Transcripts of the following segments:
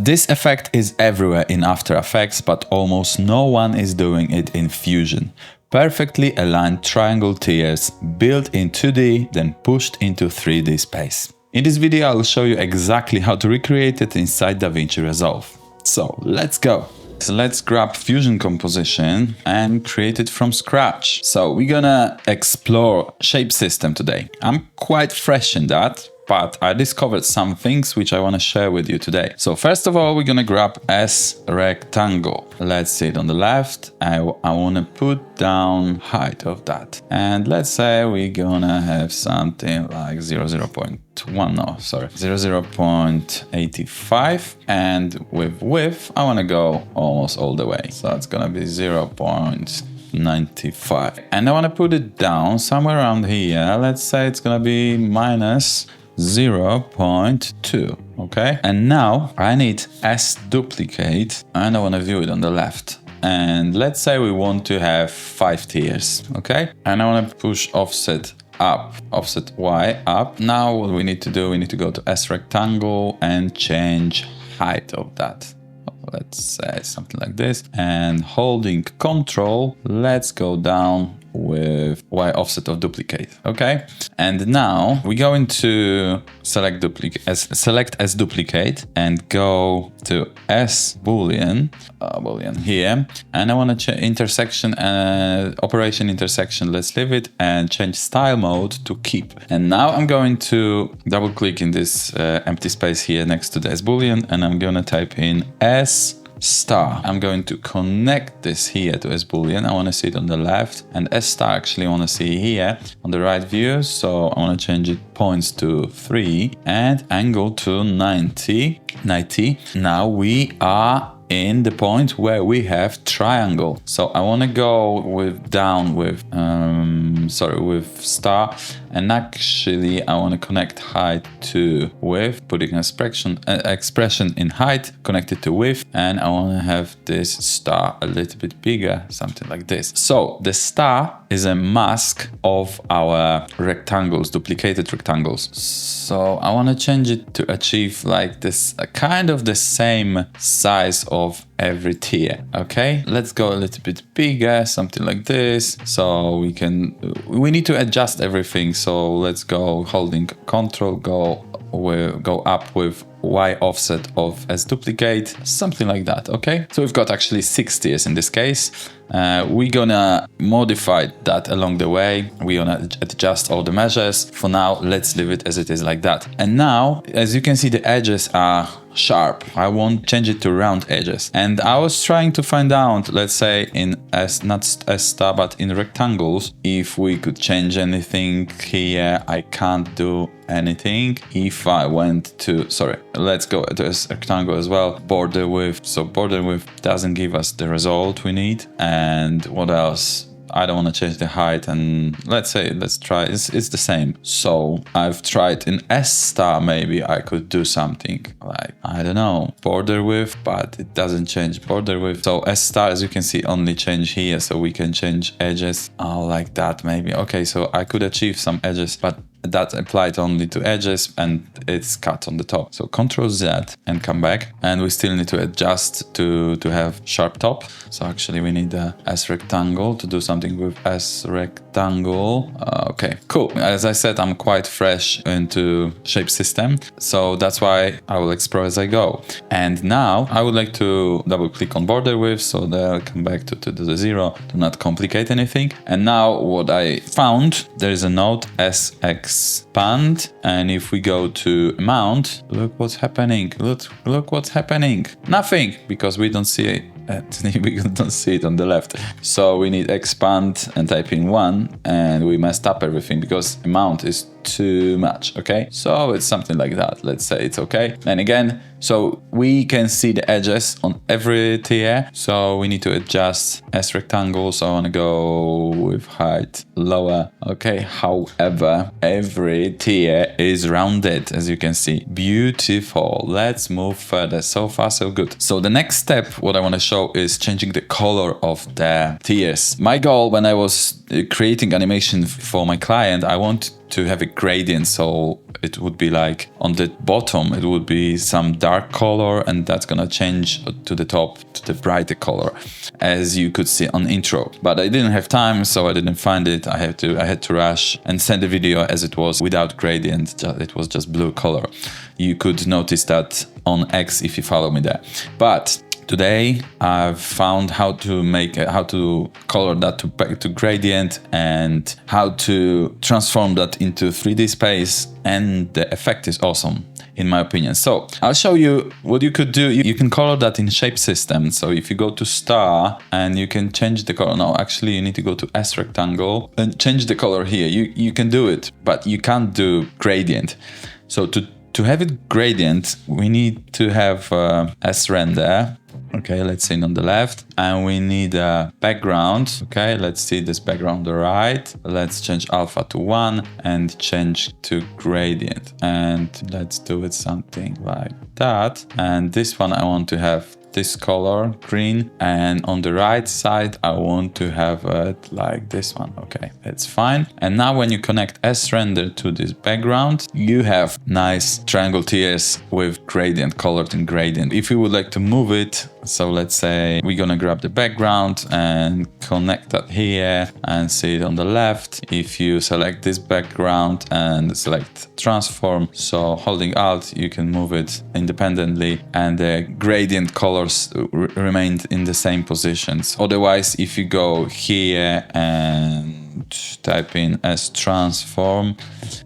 This effect is everywhere in After Effects, but almost no one is doing it in Fusion. Perfectly aligned triangle tiers built in 2D, then pushed into 3D space. In this video, I will show you exactly how to recreate it inside DaVinci Resolve. So let's go. So let's grab Fusion composition and create it from scratch. So we're gonna explore shape system today. I'm quite fresh in that, but I discovered some things which I want to share with you today. So first of all, we're gonna grab S rectangle. Let's see it on the left. I want to put down height of that. And let's say we're gonna have something like 0.85. And with width, I want to go almost all the way. So it's gonna be 0.95. And I want to put it down somewhere around here. Let's say it's gonna be minus 0.2. okay, and now I need S duplicate and I want to view it on the left, and let's say we want to have 5 tiers, okay, and I want to push offset up, offset Y up. Now what we need to do, we need to go to S rectangle and change height of that. Let's say something like this, and holding Control, let's go down with Y offset of duplicate, okay? And now we're going to select as duplicate and go to S boolean here, and I want to change intersection operation intersection. Let's leave it and change style mode to keep. And now I'm going to double click in this empty space here next to the S boolean, and I'm gonna type in S star. I'm going to connect this here to S boolean. I want to see it on the left, and S star actually I want to see here on the right view. So I want to change it points to 3 and angle to 90. Now we are in the point where we have triangle. So I want to go with with star, and actually I want to connect height to width, putting an expression in height connected to width, and I want to have this star a little bit bigger, something like this. So the star is a mask of our rectangles, duplicated rectangles. So I want to change it to achieve like this, kind of the same size of every tier, okay? Let's go a little bit bigger, something like this. So we need to adjust everything. So let's go holding Control, go up with Y offset of S duplicate, something like that, okay? So we've got actually 6 tiers in this case. We're gonna modify that along the way. We're gonna adjust all the measures. For now, let's leave it as it is like that. And now, as you can see, the edges are sharp. I won't change it to round edges. And I was trying to find out, let's say in not S star, but in rectangles, if we could change anything here. I can't do anything. If I went to, let's go to a rectangle as well, border width. So border width doesn't give us the result we need. And what else? I don't want to change the height, and let's try, it's the same. So I've tried in S star, maybe I could do something like, I don't know, border width, but it doesn't change border width. So S star, as you can see, only change here, so we can change edges, like that maybe. Okay, so I could achieve some edges, but that applied only to edges and it's cut on the top. So Ctrl Z and come back, and we still need to adjust to have sharp top. So actually we need a S rectangle to do something with S rectangle. Okay, cool. As I said, I'm quite fresh into shape system, so that's why I will explore as I go. And now I would like to double click on border width, so that I'll come back to the 0, do not complicate anything. And now what I found, there is a node S expand, and if we go to mount, look what's happening. Look what's happening. Nothing, because we don't see it. We don't see it on the left. So we need expand and type in 1, and we messed up everything because amount is too much, okay? So it's something like that. Let's say it's okay. And again, so we can see the edges on every tier. So we need to adjust S rectangle. So I want to go with height lower. Okay. However, every tier is rounded, as you can see. Beautiful. Let's move further. So far, so good. So the next step, what I want to show is changing the color of the tiers. My goal when I was creating animation for my client, I want to have a gradient, so it would be like on the bottom it would be some dark color, and that's gonna change to the top to the brighter color, as you could see on intro. But I didn't have time, so I didn't find it. I had to rush and send the video as it was without gradient. It was just blue color. You could notice that on X if you follow me there. But today I've found how to color that to gradient, and how to transform that into 3D space, and the effect is awesome in my opinion. So I'll show you what you could do. You can color that in shape system. So if you go to star and you can change the color. No, actually you need to go to S rectangle and change the color here. You can do it, but you can't do gradient. So to have it gradient, we need to have S render. Okay, let's see it on the left, and we need a background. Okay, let's see this background on the right. Let's change alpha to 1 and change to gradient, and let's do it something like that. And this one I want to have this color green, and on the right side I want to have it like this one. Okay, that's fine. And now when you connect S render to this background, you have nice triangle tiers with gradient, colored in gradient. If you would like to move it, so let's say we're gonna grab the background and connect that here and see it on the left. If you select this background and select transform, so holding Alt, you can move it independently, and the gradient colors remained in the same positions. Otherwise, if you go here and type in as transform,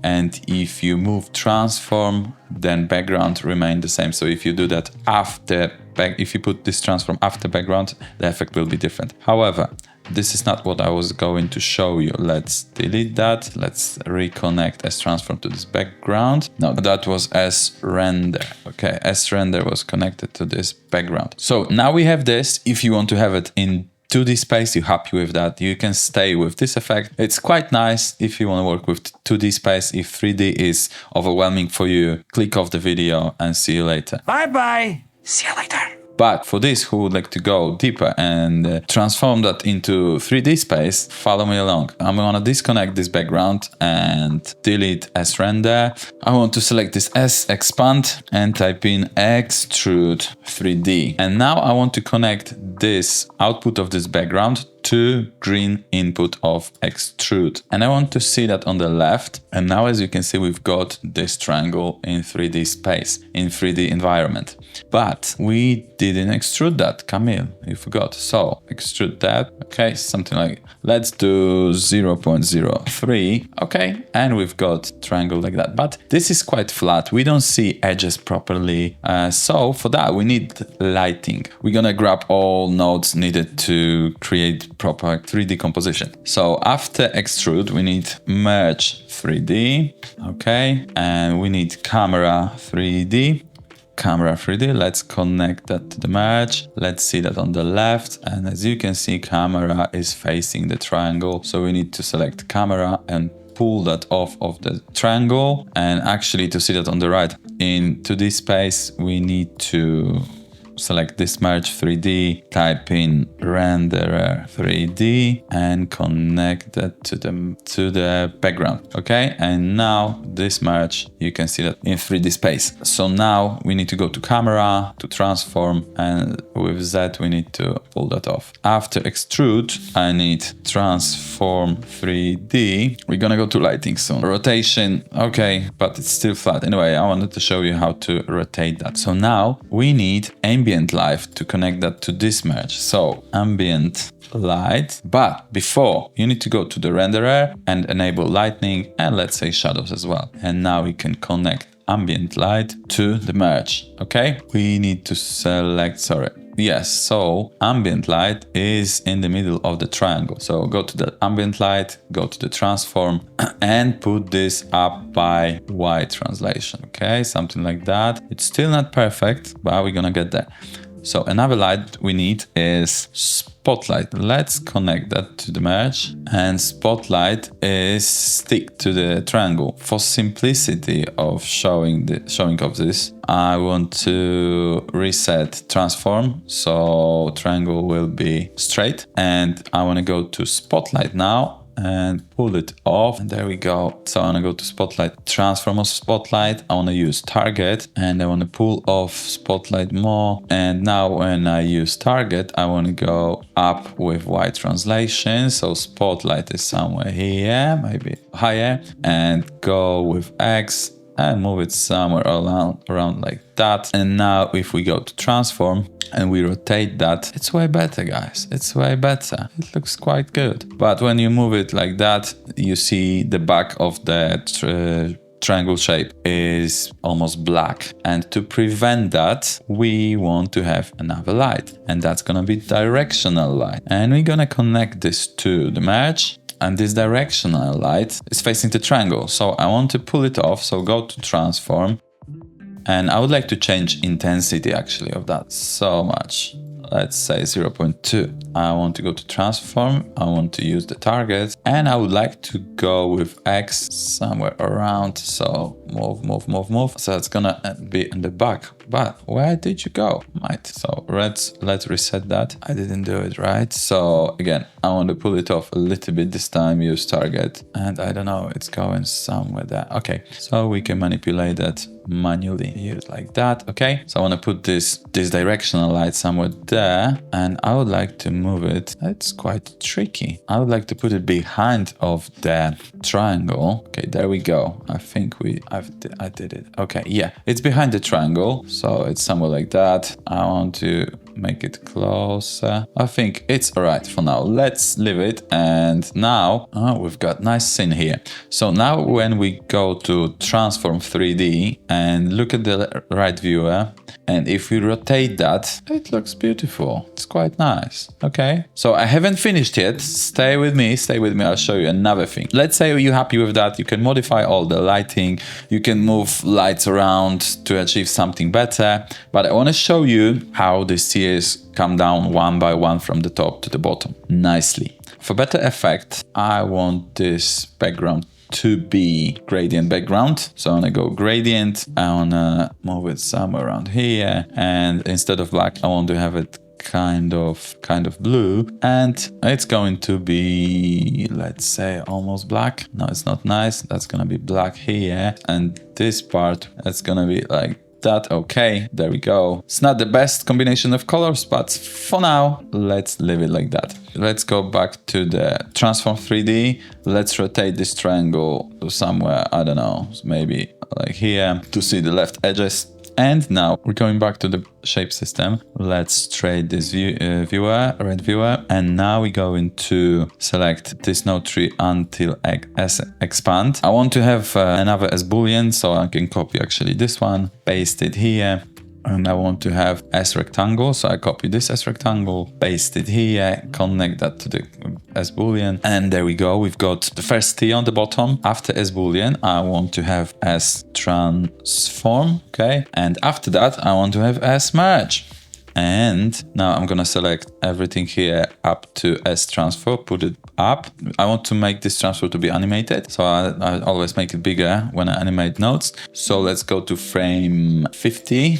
and if you move transform, then background remain the same. So if you do that after if you put this transform after background, the effect will be different. However, this is not what I was going to show you. Let's delete that. Let's reconnect S transform to this background. No, that was S render. Okay, S render was connected to this background. So now we have this. If you want to have it in 2D space, you're happy with that, you can stay with this effect. It's quite nice if you want to work with 2D space. If 3D is overwhelming for you, click off the video and see you later. Bye bye. See you later. But for this who would like to go deeper and transform that into 3D space, follow me along. I'm gonna disconnect this background and delete S render. I want to select this S expand and type in extrude 3D. And now I want to connect this output of this background to green input of extrude, and I want to see that on the left. And now, as you can see, we've got this triangle in 3D space, in 3D environment, but we didn't extrude that. Kamil, you forgot. So extrude that. Okay, something like, let's do 0.03. Okay, and we've got triangle like that, but this is quite flat. We don't see edges properly. So for that we need lighting. We're gonna grab all nodes needed to create proper 3D composition. So after extrude, we need merge 3D. Okay, and we need camera 3D. Camera 3D, let's connect that to the merge. Let's see that on the left, and as you can see, camera is facing the triangle, so we need to select camera and pull that off of the triangle. And actually, to see that on the right, into this space, we need to select this merge 3D, type in renderer 3D and connect that to the background. Okay, and now this merge, you can see that in 3D space. So now we need to go to camera, to transform, and with that we need to pull that off. After extrude, I need transform 3D. We're gonna go to lighting soon. Rotation, okay, but it's still flat. Anyway, I wanted to show you how to rotate that. So now we need ambient light to connect that to this merge. So ambient light, but before you need to go to the renderer and enable lightning, and let's say shadows as well. And now we can connect ambient light to the merge. Okay, we need to select, yes, so ambient light is in the middle of the triangle. So go to the ambient light, go to the transform and put this up by Y translation. Okay, something like that. It's still not perfect, but we're gonna get there. So another light we need is spotlight. Let's connect that to the merge, and spotlight is stick to the triangle. For simplicity of showing of this, I want to reset transform, so triangle will be straight, and I want to go to spotlight now and pull it off. And there we go. So I want to go to spotlight, transform of spotlight. I want to use target and I want to pull off spotlight more. And now when I use target, I want to go up with Y translation. So spotlight is somewhere here, maybe higher, and go with X and move it somewhere around like that. And now if we go to transform and we rotate that, it's way better, guys. It's way better. It looks quite good. But when you move it like that, you see the back of the triangle shape is almost black. And to prevent that, we want to have another light, and that's gonna be directional light. And we're gonna connect this to the merge. And this directional light is facing the triangle. So I want to pull it off. So go to transform. And I would like to change intensity actually of that so much. Let's say 0.2. I want to go to transform. I want to use the target. And I would like to go with X somewhere around. So move. So it's gonna be in the back. But where did you go? Right. So let's reset that. I didn't do it right. So again, I want to pull it off a little bit this time, use target. And I don't know, it's going somewhere there. Okay. So we can manipulate that manually, use like that. Okay. So I want to put this directional light somewhere there, and I would like to move it. It's quite tricky. I would like to put it behind of the triangle. Okay, there we go. I think I did it. Okay, yeah, it's behind the triangle. So it's somewhere like that. I want to make it closer. I think it's all right for now. Let's leave it. And now we've got nice scene here. So now when we go to transform 3D and look at the right viewer, and if we rotate that, it looks beautiful. It's quite nice. Okay. So I haven't finished yet. Stay with me. I'll show you another thing. Let's say you're happy with that. You can modify all the lighting. You can move lights around to achieve something better. But I want to show you how the series come down one by one from the top to the bottom nicely. For better effect, I want this background to be gradient background. So I want to go gradient. I want to move it somewhere around here. And instead of black, I want to have it kind of blue, and it's going to be, let's say, almost black. No, it's not nice. That's gonna be black here, and this part, that's gonna be like that. Okay, there we go. It's not the best combination of colors, but for now, let's leave it like that. Let's go back to the transform 3D. Let's rotate this triangle to somewhere, I don't know, maybe like here to see the left edges. And now we're going back to the shape system. Let's trade this viewer, red viewer. And now we go into select this node tree until expand. I want to have another as boolean, so I can copy actually this one, paste it here. And I want to have S rectangle, so I copy this S rectangle, paste it here, connect that to the S boolean, and there we go. We've got the first T on the bottom. After S boolean, I want to have S transform, okay, and after that, I want to have S merge. And now I'm gonna select everything here up to S transfer, put it up. I want to make this transfer to be animated, so I always make it bigger when I animate nodes. So let's go to frame 50.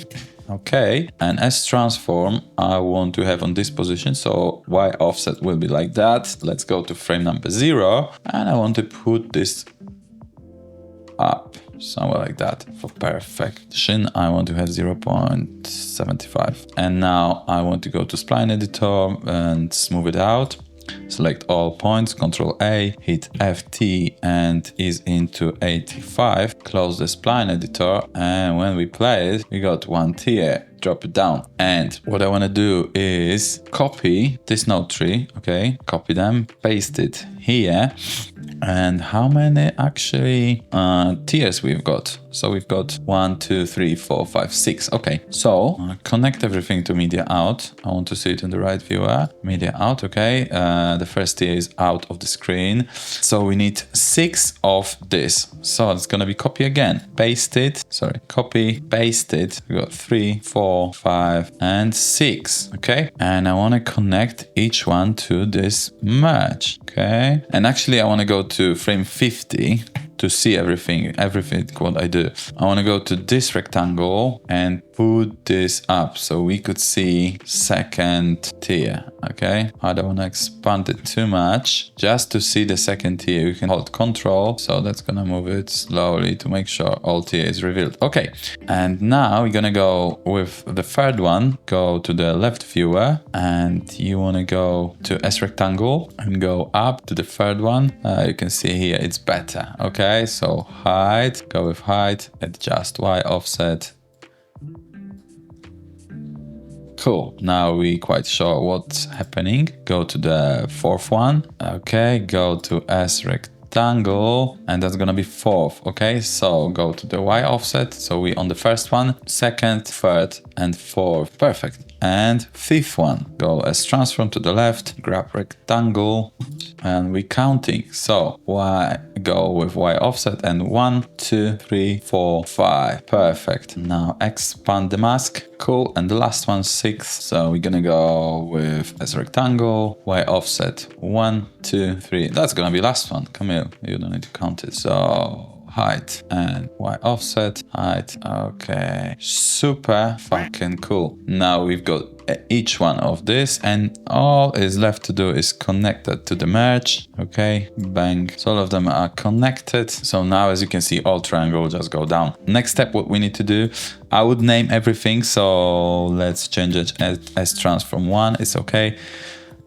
Okay, and S transform I want to have on this position, so Y offset will be like that. Let's go to frame number 0, and I want to put this up somewhere like that. For perfection, I want to have 0.75. And now I want to go to spline editor and smooth it out. Select all points, Ctrl A, hit FT and ease into 85. Close the spline editor, and when we play it, we got one tier. Drop it down. And what I want to do is copy this node tree, okay? Copy them, paste it here. And how many actually tiers we've got? So we've got 1, 2, 3, 4, 5, 6. Okay, so connect everything to media out. I want to see it in the right viewer. Media out, okay. The first tier is out of the screen. So we need 6 of this. So it's gonna be copy again. Paste it, sorry, copy, paste it. We got 3, 4, 5, and 6, okay? And I wanna connect each one to this merge, okay? And actually I wanna go to frame 50 to see everything what I do. I want to go to this rectangle and put this up so we could see second tier, okay? I don't want to expand it too much. Just to see the second tier, you can hold Control. So that's gonna move it slowly to make sure all tier is revealed. Okay, and now we're gonna go with the third one. Go to the left viewer and you want to go to S rectangle and go up to the third one. You can see here it's better. Okay, so height, go with height, adjust Y offset. Cool, now we quite sure what's happening. Go to the fourth one. Okay, go to S rectangle and that's gonna be fourth. Okay, so go to the Y offset. So we on the first one, second, third and fourth. Perfect. And fifth one, go as transform to the left, grab rectangle and we counting. So Y, go with Y offset and 1, 2, 3, 4, 5. Perfect. Now expand the mask. Cool. And the last one, 6. So we're gonna go with as rectangle, Y offset 1, 2, 3. That's gonna be last one. Kamil, you don't need to count it. So height and Y offset, height. Okay, super fucking cool. Now we've got each one of this and all is left to do is connect it to the merge. Okay, bang. So all of them are connected. So now as you can see, all triangle just go down. Next step, what we need to do, I would name everything. So let's change it as transform 1. It's okay.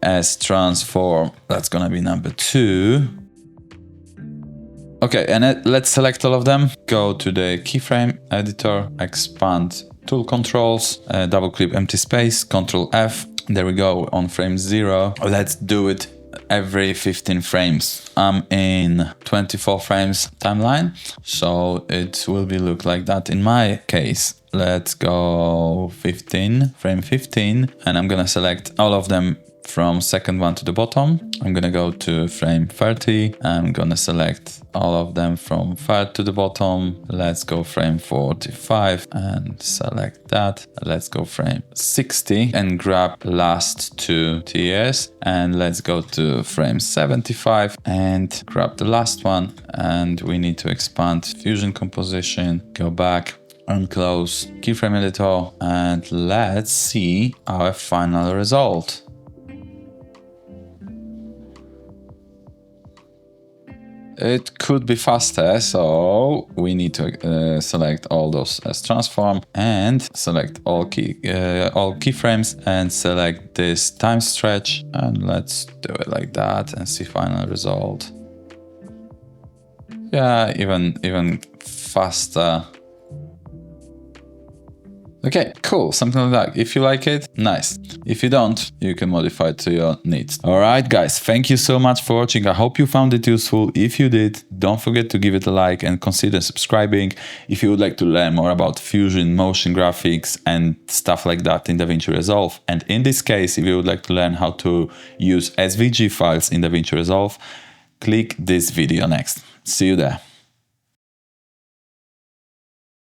As transform, that's gonna be number 2. Okay, and let's select all of them. Go to the keyframe editor, expand tool controls, double click empty space, Control F. There we go on frame 0. Let's do it every 15 frames. I'm in 24 frames timeline, so it will be look like that in my case. Let's go 15, frame 15, and I'm gonna select all of them from second one to the bottom. I'm gonna go to frame 30. I'm gonna select all of them from third to the bottom. Let's go frame 45 and select that. Let's go frame 60 and grab last 2 tiers. And let's go to frame 75 and grab the last one. And we need to expand Fusion composition, go back, unclose keyframe editor, and let's see our final result. It could be faster, so we need to select all those as transform and select all keyframes and select this time stretch, and let's do it like that and see final result. Yeah, even faster. Okay, cool, something like that. If you like it, nice. If you don't, you can modify it to your needs. All right, guys, thank you so much for watching. I hope you found it useful. If you did, don't forget to give it a like and consider subscribing. If you would like to learn more about Fusion, motion graphics, and stuff like that in DaVinci Resolve. And in this case, if you would like to learn how to use SVG files in DaVinci Resolve, click this video next. See you there.